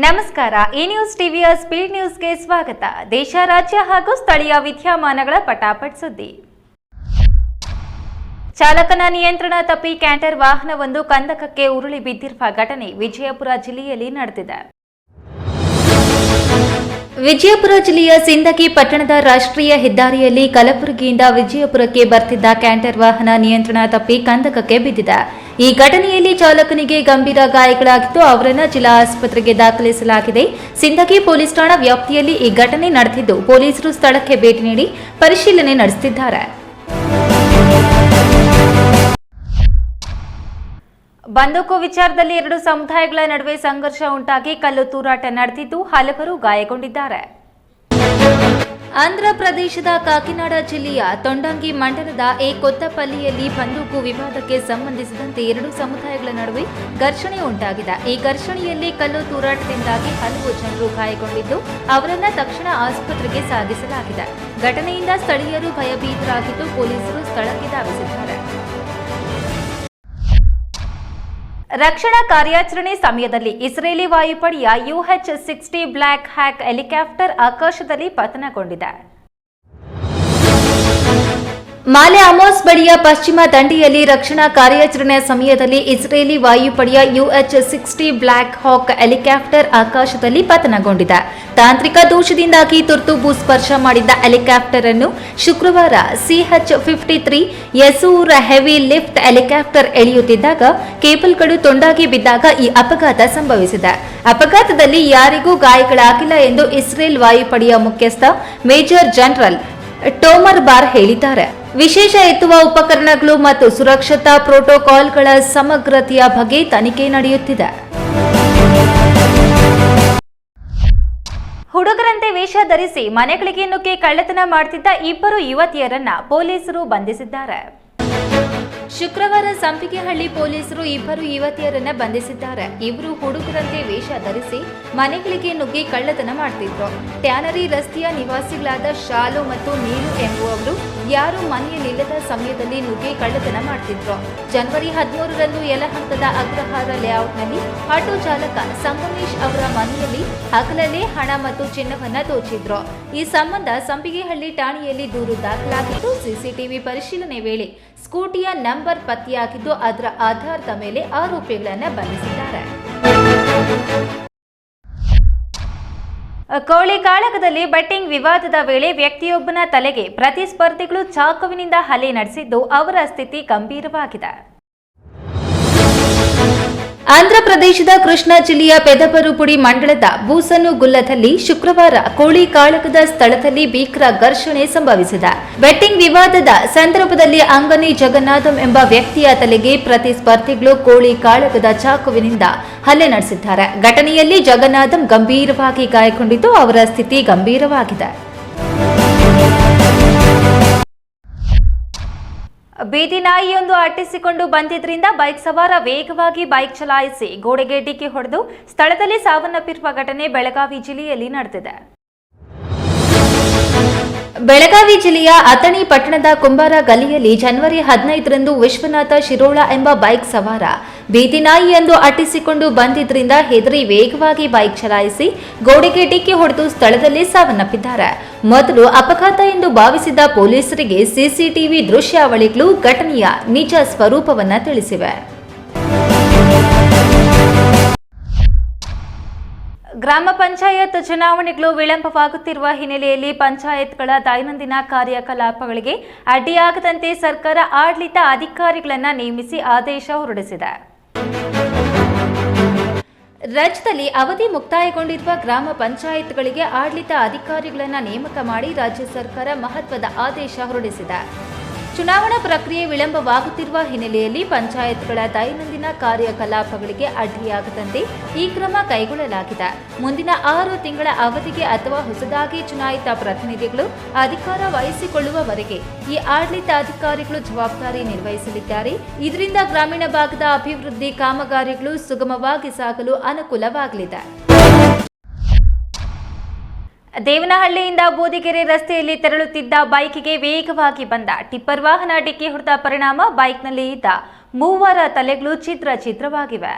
ನಮಸ್ಕಾರ. ಈ ನ್ಯೂಸ್ ಟಿವಿಯ ಸ್ಪೀಡ್ ನ್ಯೂಸ್ಗೆ ಸ್ವಾಗತ. ದೇಶ, ರಾಜ್ಯ ಹಾಗೂ ಸ್ಥಳೀಯ ವಿದ್ಯಮಾನಗಳ ಪಟಾಪಟ್ ಸುದ್ದಿ. ಚಾಲಕನ ನಿಯಂತ್ರಣ ತಪ್ಪಿ ಕ್ಯಾಂಟರ್ ವಾಹನವೊಂದು ಕಂದಕಕ್ಕೆ ಉರುಳಿ ಬಿದ್ದಿರುವ ಘಟನೆ ವಿಜಯಪುರ ಜಿಲ್ಲೆಯಲ್ಲಿ ನಡೆದಿದೆ. ವಿಜಯಪುರ ಜಿಲ್ಲೆಯ ಸಿಂದಗಿ ಪಟ್ಟಣದ ರಾಷ್ಟ್ರೀಯ ಹೆದ್ದಾರಿಯಲ್ಲಿ ಕಲಬುರಗಿಯಿಂದ ವಿಜಯಪುರಕ್ಕೆ ಬರ್ತಿದ್ದ ಕ್ಯಾಂಟರ್ ವಾಹನ ನಿಯಂತ್ರಣ ತಪ್ಪಿ ಕಂದಕಕ್ಕೆ ಬಿದ್ದಿದೆ. ಈ ಘಟನೆಯಲ್ಲಿ ಚಾಲಕನಿಗೆ ಗಂಭೀರ ಗಾಯಗಳಾಗಿದ್ದು ಅವರನ್ನು ಜಿಲ್ಲಾ ಆಸ್ಪತ್ರೆಗೆ ದಾಖಲಿಸಲಾಗಿದೆ. ಸಿಂದಗಿ ಪೊಲೀಸ್ ಠಾಣಾ ವ್ಯಾಪ್ತಿಯಲ್ಲಿ ಈ ಘಟನೆ ನಡೆದಿದ್ದು ಪೊಲೀಸರು ಸ್ಥಳಕ್ಕೆ ಭೇಟಿ ನೀಡಿ ಪರಿಶೀಲನೆ ನಡೆಸುತ್ತಿದ್ದಾರೆ. ಬಂದೂಕು ವಿಚಾರದಲ್ಲಿ ಎರಡು ಸಮುದಾಯಗಳ ನಡುವೆ ಸಂಘರ್ಷ ಉಂಟಾಗಿ ಕಲ್ಲು ತೂರಾಟ ನಡೆದಿದ್ದು ಹಲವರು ಗಾಯಗೊಂಡಿದ್ದಾರೆ. ಆಂಧ್ರ ಪ್ರದೇಶದ ಕಾಕಿನಾಡ ಜಿಲ್ಲೆಯ ತೊಂಡಂಗಿ ಮಂಡಲದ ಕೊತ್ತಪಲ್ಲಿಯಲ್ಲಿ ಬಂದೂಕು ವಿವಾದಕ್ಕೆ ಸಂಬಂಧಿಸಿದಂತೆ ಎರಡು ಸಮುದಾಯಗಳ ನಡುವೆ ಘರ್ಷಣೆ ಉಂಟಾಗಿದೆ. ಈ ಘರ್ಷಣೆಯಲ್ಲಿ ಕಲ್ಲು ತೂರಾಟದಿಂದಾಗಿ ಹಲವು ಜನರು ಗಾಯಗೊಂಡಿದ್ದು ಅವರನ್ನು ತಕ್ಷಣ ಆಸ್ಪತ್ರೆಗೆ ಸಾಗಿಸಲಾಗಿದೆ. ಘಟನೆಯಿಂದ ಸ್ಥಳೀಯರು ಭಯಭೀತರಾಗಿದ್ದು ಪೊಲೀಸರು ಸ್ಥಳಕ್ಕೆ ಧಾವಿಸಿದ್ದಾರೆ. ರಕ್ಷಣಾ ಕಾರ್ಯಾಚರಣೆ ಸಮಯದಲ್ಲಿ ಇಸ್ರೇಲಿ ವಾಯುಪಡೆಯ UH-60 ಬ್ಲ್ಯಾಕ್ ಹ್ಯಾಕ್ ಹೆಲಿಕಾಪ್ಟರ್ ಆಕಾಶದಲ್ಲಿ ಪತನಗೊಂಡಿದೆ. ಮಾಲೆ ಅಮೋಸ್ ಬಳಿಯ ಪಶ್ಚಿಮ ದಂಡೆಯಲ್ಲಿ ರಕ್ಷಣಾ ಕಾರ್ಯಾಚರಣೆ ಸಮಯದಲ್ಲಿ ಇಸ್ರೇಲಿ ವಾಯುಪಡೆಯ UH-60 ಬ್ಲ್ಯಾಕ್ ಹಾಕ್ ಹೆಲಿಕಾಪ್ಟರ್ ಆಕಾಶದಲ್ಲಿ ಪತನಗೊಂಡಿದೆ. ತಾಂತ್ರಿಕ ದೋಷದಿಂದಾಗಿ ತುರ್ತು ಭೂಸ್ಪರ್ಶ ಮಾಡಿದ್ದ ಹೆಲಿಕಾಪ್ಟರ್ ಅನ್ನು ಶುಕ್ರವಾರ CH-53 ಯಸೂರ್ ಹೆವಿ ಲಿಫ್ಟ್ ಹೆಲಿಕಾಪ್ಟರ್ ಎಳೆಯುತ್ತಿದ್ದಾಗ ಕೇಬಲ್ಗಳು ತುಂಡಾಗಿ ಬಿದ್ದಾಗ ಈ ಅಪಘಾತ ಸಂಭವಿಸಿದೆ. ಅಪಘಾತದಲ್ಲಿ ಯಾರಿಗೂ ಗಾಯಗಳಾಗಿಲ್ಲ ಎಂದು ಇಸ್ರೇಲ್ ವಾಯುಪಡೆಯ ಮುಖ್ಯಸ್ಥ ಮೇಜರ್ ಜನರಲ್ ಟೋಮರ್ ಬಾರ್ ಹೇಳಿದ್ದಾರೆ. ವಿಶೇಷ ಎತ್ತುವ ಉಪಕರಣಗಳು ಮತ್ತು ಸುರಕ್ಷತಾ ಪ್ರೋಟೋಕಾಲ್ಗಳ ಸಮಗ್ರತೆಯ ಬಗ್ಗೆ ತನಿಖೆ ನಡೆಯುತ್ತಿದೆ. ಹುಡುಗರಂತೆ ವೇಷ ಧರಿಸಿ ಮನೆಗಳಿಗೆ ನುಗ್ಗಿ ಕಳ್ಳತನ ಮಾಡುತ್ತಿದ್ದ ಇಬ್ಬರು ಯುವತಿಯರನ್ನ ಪೊಲೀಸರು ಬಂಧಿಸಿದ್ದಾರೆ. ಶುಕ್ರವಾರ ಸಂಪಿಗೆಹಳ್ಳಿ ಪೊಲೀಸರು ಇಬ್ಬರು ಯುವತಿಯರನ್ನ ಬಂಧಿಸಿದ್ದಾರೆ. ಇವರು ಹುಡುಗರಂತೆ ವೇಷ ಧರಿಸಿ ಮನೆಗಳಿಗೆ ನುಗ್ಗಿ ಕಳ್ಳತನ ಮಾಡ್ತಿದ್ರು. ಟ್ಯಾನರಿ ರಸ್ತೆಯ ನಿವಾಸಿಗಳಾದ ಶಾಲು ಮತ್ತು ನೀರು ಎಂಬುವವರು ಯಾರು ಮನೆಯಲ್ಲಿಲ್ಲದ ಸಮಯದಲ್ಲಿ ನುಗ್ಗಿ ಕಳ್ಳತನ ಮಾಡ್ತಿದ್ರು. ಜನವರಿ 13ರಂದು ಯಲಹಂಕದ ಅಗ್ರಹಾರ ಲೇಔಟ್ನಲ್ಲಿ ಆಟೋ ಚಾಲಕ ಸಂಗಮೇಶ್ ಅವರ ಮನೆಯಲ್ಲಿ ಹಗಲಲ್ಲೇ ಹಣ ಮತ್ತು ಚಿನ್ನವನ್ನ ದೋಚಿದ್ರು. ಈ ಸಂಬಂಧ ಸಂಪಿಗೆಹಳ್ಳಿ ಠಾಣೆಯಲ್ಲಿ ದೂರು ದಾಖಲಾಗಿದ್ದು ಸಿಸಿಟಿವಿ ಪರಿಶೀಲನೆ ವೇಳೆ ಸ್ಕೂಟಿಯ ನಂಬರ್ ಪತ್ತೆಯಾಗಿದ್ದು ಅದರ ಆಧಾರದ ಮೇಲೆ ಆರೋಪಿಗಳನ್ನು ಬಂಧಿಸಿದ್ದಾರೆ. ಕೋಳಿ ಕಾಳಗದಲ್ಲಿ ಬೆಟ್ಟಿಂಗ್ ವಿವಾದದ ವೇಳೆ ವ್ಯಕ್ತಿಯೊಬ್ಬನ ತಲೆಗೆ ಪ್ರತಿಸ್ಪರ್ಧಿಗಳು ಚಾಕುವಿನಿಂದ ಹಲ್ಲೆ ನಡೆಸಿದ್ದು ಅವರ ಸ್ಥಿತಿ ಗಂಭೀರವಾಗಿದೆ. ಆಂಧ್ರ ಪ್ರದೇಶದ ಕೃಷ್ಣಾ ಜಿಲ್ಲೆಯ ಪೆದಪರುಪುಡಿ ಮಂಡಲದ ಬೂಸನುಗುಲ್ಲದಲ್ಲಿ ಶುಕ್ರವಾರ ಕೋಳಿ ಕಾಳಗದ ಸ್ಥಳದಲ್ಲಿ ಭೀಕರ ಘರ್ಷಣೆ ಸಂಭವಿಸಿದೆ. ಬೆಟ್ಟಿಂಗ್ ವಿವಾದದ ಸಂದರ್ಭದಲ್ಲಿ ಅಂಗನಿ ಜಗನ್ನಾಥಂ ಎಂಬ ವ್ಯಕ್ತಿಯ ತಲೆಗೆ ಪ್ರತಿಸ್ಪರ್ಧಿಗಳು ಕೋಳಿ ಕಾಳಗದ ಚಾಕುವಿನಿಂದ ಹಲ್ಲೆ ನಡೆಸಿದ್ದಾರೆ. ಘಟನೆಯಲ್ಲಿ ಜಗನ್ನಾಥಂ ಗಂಭೀರವಾಗಿ ಗಾಯಗೊಂಡಿದ್ದು ಅವರ ಸ್ಥಿತಿ ಗಂಭೀರವಾಗಿದೆ. ಬೀದಿ ನಾಯಿಯೊಂದು ಅಟ್ಟಿಸಿಕೊಂಡು ಬಂದಿದ್ದರಿಂದ ಬೈಕ್ ಸವಾರ ವೇಗವಾಗಿ ಬೈಕ್ ಚಲಾಯಿಸಿ ಗೋಡೆಗೆ ಡಿಕ್ಕಿ ಹೊಡೆದು ಸ್ಥಳದಲ್ಲಿ ಸಾವನ್ನಪ್ಪಿರುವ ಘಟನೆ ಬೆಳಗಾವಿ ಜಿಲ್ಲೆಯಲ್ಲಿ ನಡೆದಿದೆ. ಬೆಳಗಾವಿ ಜಿಲ್ಲೆಯ ಅಥಣಿ ಪಟ್ಟಣದ ಕುಂಬಾರ ಗಲ್ಲಿಯಲ್ಲಿ ಜನವರಿ 15ರಂದು ವಿಶ್ವನಾಥ ಶಿರೋಳ ಎಂಬ ಬೈಕ್ ಸವಾರ ಬೀದಿ ನಾಯಿಯೊಂದು ಅಟ್ಟಿಸಿಕೊಂಡು ಬಂದಿದ್ದರಿಂದ ಹೆದರಿ ವೇಗವಾಗಿ ಬೈಕ್ ಚಲಾಯಿಸಿ ಗೋಡೆಗೆ ಡಿಕ್ಕಿ ಹೊಡೆದು ಸ್ಥಳದಲ್ಲಿ ಸಾವನ್ನಪ್ಪಿದ್ದಾರೆ. ಮೊದಲು ಅಪಘಾತ ಎಂದು ಭಾವಿಸಿದ್ದ ಪೊಲೀಸರಿಗೆ ಸಿಸಿಟಿವಿ ದೃಶ್ಯಾವಳಿಗಳು ಘಟನೆಯ ನಿಜ ಸ್ವರೂಪವನ್ನು ತಿಳಿಸಿವೆ. ಗ್ರಾಮ ಪಂಚಾಯತ್ ಚುನಾವಣೆಗಳು ವಿಳಂಬವಾಗುತ್ತಿರುವ ಹಿನ್ನೆಲೆಯಲ್ಲಿ ಪಂಚಾಯತ್ಗಳ ದೈನಂದಿನ ಕಾರ್ಯಕಲಾಪಗಳಿಗೆ ಅಡ್ಡಿಯಾಗದಂತೆ ಸರ್ಕಾರ ಆಡಳಿತ ಅಧಿಕಾರಿಗಳನ್ನು ನೇಮಿಸಿ ಆದೇಶ ಹೊರಡಿಸಿದೆ. ರಾಜ್ಯದಲ್ಲಿ ಅವಧಿ ಮುಕ್ತಾಯಗೊಂಡಿರುವ ಗ್ರಾಮ ಪಂಚಾಯತ್ಗಳಿಗೆ ಆಡಳಿತ ಅಧಿಕಾರಿಗಳನ್ನು ನೇಮಕ ಮಾಡಿ ರಾಜ್ಯ ಸರ್ಕಾರ ಮಹತ್ವದ ಆದೇಶ ಹೊರಡಿಸಿದೆ. ಚುನಾವಣಾ ಪ್ರಕ್ರಿಯೆ ವಿಳಂಬವಾಗುತ್ತಿರುವ ಹಿನ್ನೆಲೆಯಲ್ಲಿ ಪಂಚಾಯತ್ಗಳ ದೈನಂದಿನ ಕಾರ್ಯಕಲಾಪಗಳಿಗೆ ಅಡ್ಡಿಯಾಗದಂತೆ ಈ ಕ್ರಮ ಕೈಗೊಳ್ಳಲಾಗಿದೆ. ಮುಂದಿನ 6 ತಿಂಗಳ ಅವಧಿಗೆ ಅಥವಾ ಹೊಸದಾಗಿ ಚುನಾಯಿತ ಪ್ರತಿನಿಧಿಗಳು ಅಧಿಕಾರ ವಹಿಸಿಕೊಳ್ಳುವವರೆಗೆ ಈ ಆಡಳಿತ ಅಧಿಕಾರಿಗಳು ಜವಾಬ್ದಾರಿ ನಿರ್ವಹಿಸಲಿದ್ದಾರೆ. ಇದರಿಂದ ಗ್ರಾಮೀಣ ಭಾಗದ ಅಭಿವೃದ್ಧಿ ಕಾಮಗಾರಿಗಳು ಸುಗಮವಾಗಿ ಸಾಗಲು ಅನುಕೂಲವಾಗಲಿದೆ. ದೇವನಹಳ್ಳಿಯಿಂದ ಬೋದಿಗೆರೆ ರಸ್ತೆಯಲ್ಲಿ ತೆರಳುತ್ತಿದ್ದ ಬೈಕ್ಗೆ ವೇಗವಾಗಿ ಬಂದ ಟಿಪ್ಪರ್ ವಾಹನ ಡಿಕ್ಕಿ ಹೊಡೆದ ಪರಿಣಾಮ ಬೈಕ್ನಲ್ಲಿ ಇದ್ದ ಮೂವರ ತಲೆಗಳು ಛಿದ್ರವಾಗಿವೆ.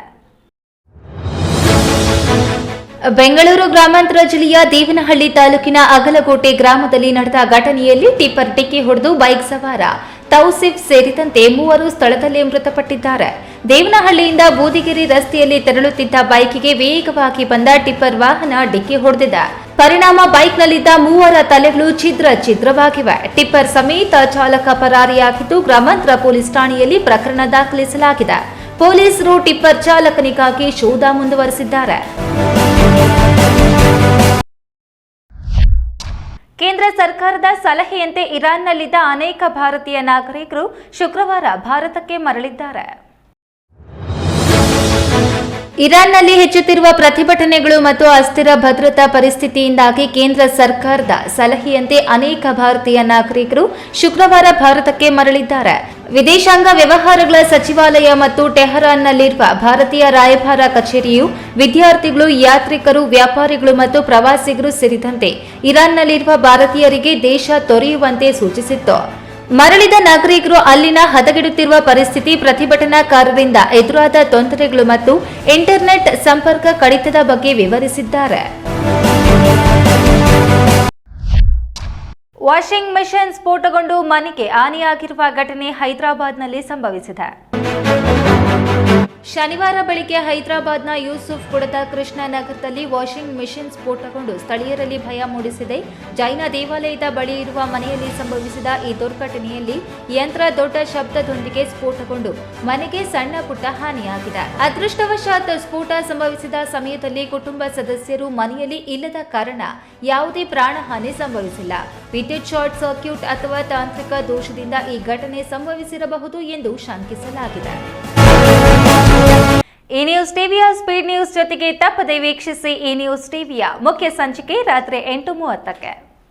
ಬೆಂಗಳೂರು ಗ್ರಾಮಾಂತರ ಜಿಲ್ಲೆಯ ದೇವನಹಳ್ಳಿ ತಾಲೂಕಿನ ಅಗಲಕೋಟೆ ಗ್ರಾಮದಲ್ಲಿ ನಡೆದ ಘಟನೆಯಲ್ಲಿ ಟಿಪ್ಪರ್ ಡಿಕ್ಕಿ ಹೊಡೆದು ಬೈಕ್ ಸವಾರ ತೌಸಿಫ್ ಸೇರಿದಂತೆ ಮೂವರು ಸ್ಥಳದಲ್ಲೇ ಮೃತಪಟ್ಟಿದ್ದಾರೆ. ದೇವನಹಳ್ಳಿಯಿಂದ ಬೋದಿಗೆರೆ ರಸ್ತೆಯಲ್ಲಿ ತೆರಳುತ್ತಿದ್ದ ಬೈಕ್ಗೆ ವೇಗವಾಗಿ ಬಂದ ಟಿಪ್ಪರ್ ವಾಹನ ಡಿಕ್ಕಿ ಹೊಡೆದಿದೆ. ಪರಿಣಾಮ ಬೈಕ್ನಲ್ಲಿದ್ದ ಮೂವರ ತಲೆಗಳು ಛಿದ್ರವಾಗಿವೆ. ಟಿಪ್ಪರ್ ಸಮೇತ ಚಾಲಕ ಪರಾರಿಯಾಗಿದ್ದು ಗ್ರಾಮಾಂತರ ಪೊಲೀಸ್ ಠಾಣೆಯಲ್ಲಿ ಪ್ರಕರಣ ದಾಖಲಿಸಲಾಗಿದೆ. ಪೊಲೀಸರು ಟಿಪ್ಪರ್ ಚಾಲಕನಿಗಾಗಿ ಶೋಧ ಮುಂದುವರೆಸಿದ್ದಾರೆ. ಕೇಂದ್ರ ಸರ್ಕಾರದ ಸಲಹೆಯಂತೆ ಇರಾನ್ನಲ್ಲಿದ್ದ ಅನೇಕ ಭಾರತೀಯ ನಾಗರಿಕರು ಶುಕ್ರವಾರ ಭಾರತಕ್ಕೆ ಮರಳಿದ್ದಾರೆ. ಇರಾನ್ನಲ್ಲಿ ಹೆಚ್ಚುತ್ತಿರುವ ಪ್ರತಿಭಟನೆಗಳು ಮತ್ತು ಅಸ್ಥಿರ ಭದ್ರತಾ ಪರಿಸ್ಥಿತಿಯಿಂದಾಗಿ ಕೇಂದ್ರ ಸರ್ಕಾರದ ಸಲಹೆಯಂತೆ ಅನೇಕ ಭಾರತೀಯ ನಾಗರಿಕರು ಶುಕ್ರವಾರ ಭಾರತಕ್ಕೆ ಮರಳಿದ್ದಾರೆ. ವಿದೇಶಾಂಗ ವ್ಯವಹಾರಗಳ ಸಚಿವಾಲಯ ಮತ್ತು ಟೆಹರಾನ್ನಲ್ಲಿರುವ ಭಾರತೀಯ ರಾಯಭಾರ ಕಚೇರಿಯು ವಿದ್ಯಾರ್ಥಿಗಳು, ಯಾತ್ರಿಕರು, ವ್ಯಾಪಾರಿಗಳು ಮತ್ತು ಪ್ರವಾಸಿಗರು ಸೇರಿದಂತೆ ಇರಾನ್ನಲ್ಲಿರುವ ಭಾರತೀಯರಿಗೆ ದೇಶ ತೊರೆಯುವಂತೆ ಸೂಚಿಸಿತ್ತು. ಮರಳಿದ ನಾಗರಿಕರು ಅಲ್ಲಿನ ಹದಗೆಡುತ್ತಿರುವ ಪರಿಸ್ಥಿತಿ, ಪ್ರತಿಭಟನಾಕಾರರಿಂದ ಎದುರಾದ ತೊಂದರೆಗಳು ಮತ್ತು ಇಂಟರ್ನೆಟ್ ಸಂಪರ್ಕ ಕಡಿತದ ಬಗ್ಗೆ ವಿವರಿಸಿದ್ದಾರೆ. ವಾಷಿಂಗ್ ಮೆಷಿನ್ ಸ್ಫೋಟಗೊಂಡು ಮನೆಗೆ ಹಾನಿಯಾಗಿರುವ ಘಟನೆ ಹೈದರಾಬಾದ್ನಲ್ಲಿ ಸಂಭವಿಸಿದೆ. ಶನಿವಾರ ಬೆಳಿಗ್ಗೆ ಹೈದರಾಬಾದ್ನ ಯೂಸುಫ್ಗುಡದ ಕೃಷ್ಣ ನಗರದಲ್ಲಿ ವಾಷಿಂಗ್ ಮೆಷಿನ್ ಸ್ಫೋಟಗೊಂಡು ಸ್ಥಳೀಯರಲ್ಲಿ ಭಯ ಮೂಡಿಸಿದೆ. ಜೈನ ದೇವಾಲಯದ ಬಳಿ ಇರುವ ಮನೆಯಲ್ಲಿ ಸಂಭವಿಸಿದ ಈ ದುರ್ಘಟನೆಯಲ್ಲಿ ಯಂತ್ರ ದೊಡ್ಡ ಶಬ್ದದೊಂದಿಗೆ ಸ್ಫೋಟಗೊಂಡು ಮನೆಗೆ ಸಣ್ಣ ಪುಟ್ಟ ಹಾನಿಯಾಗಿದೆ. ಅದೃಷ್ಟವಶಾತ್ ಸ್ಫೋಟ ಸಂಭವಿಸಿದ ಸಮಯದಲ್ಲಿ ಕುಟುಂಬ ಸದಸ್ಯರು ಮನೆಯಲ್ಲಿ ಇಲ್ಲದ ಕಾರಣ ಯಾವುದೇ ಪ್ರಾಣಹಾನಿ ಸಂಭವಿಸಿಲ್ಲ. ವಿದ್ಯುತ್ ಶಾರ್ಟ್ ಸರ್ಕ್ಯೂಟ್ ಅಥವಾ ತಾಂತ್ರಿಕ ದೋಷದಿಂದ ಈ ಘಟನೆ ಸಂಭವಿಸಿರಬಹುದು ಎಂದು ಶಂಕಿಸಲಾಗಿದೆ. ಈ ನ್ಯೂಸ್ ಟಿವಿಯ ಸ್ಪೀಡ್ ನ್ಯೂಸ್ ಜೊತೆಗೆ ತಪ್ಪದೆ ವೀಕ್ಷಿಸಿ. ಈ ನ್ಯೂಸ್ ಟಿವಿಯ ಮುಖ್ಯ ಸಂಚಿಕೆ ರಾತ್ರಿ 8:30ಕ್ಕೆ.